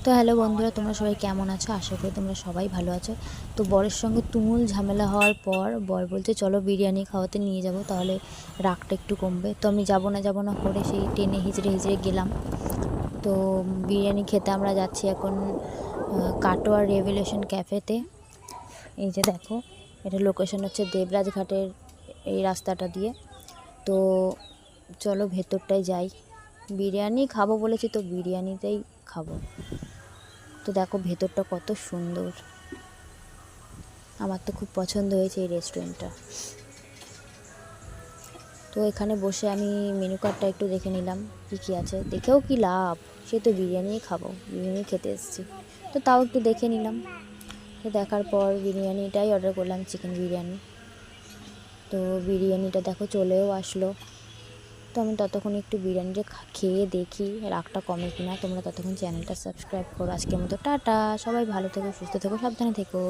তো হ্যালো বন্ধুরা, তোমরা সবাই কেমন আছো? আশা করি তোমরা সবাই ভালো আছো। তো বরের সঙ্গে তুমুল ঝামেলা হওয়ার পর বর বলছে চলো বিরিয়ানি খাওয়াতে নিয়ে যাব, তাহলে রাগটা একটু কমবে। তো আমি যাব না করে সেই টেনে হিজড়ে হিজড়ে গেলাম। তো বিরিয়ানি খেতে আমরা যাচ্ছি এখন কাটোয়ার রেভলিউশন ক্যাফেতে। এই যে দেখো, এটা লোকেশন হচ্ছে দেবরাজ ঘাটের এই রাস্তাটা দিয়ে। তো চলো ভেতরটায় যাই, বিরিয়ানি খাবো বলেছি তো বিরিয়ানিতেই খাবো। তো দেখো ভেতরটা কত সুন্দর, আমার তো খুব পছন্দ হয়েছে এই রেস্টুরেন্টটা। তো এখানে বসে আমি মেনু কার্ডটা একটু দেখে নিলাম কী কী আছে। দেখেও কি লাভ, সে তো বিরিয়ানিই খাবো, বিরিয়ানি খেতে এসেছি, তো তাও একটু দেখে নিলাম। তো দেখার পর বিরিয়ানিটাই অর্ডার করলাম, চিকেন বিরিয়ানি। তো বিরিয়ানিটা দেখো চলেও আসলো। তো আমি ততক্ষণ একটু বিরিয়ানিটা খেয়ে দেখি রাগটা কমে কিনা। তোমরা ততক্ষণ চ্যানেলটা সাবস্ক্রাইব করো। আজকের মতো টাটা, সবাই ভালো থেকো, সুস্থ থেকো, সাবধানে থেকো।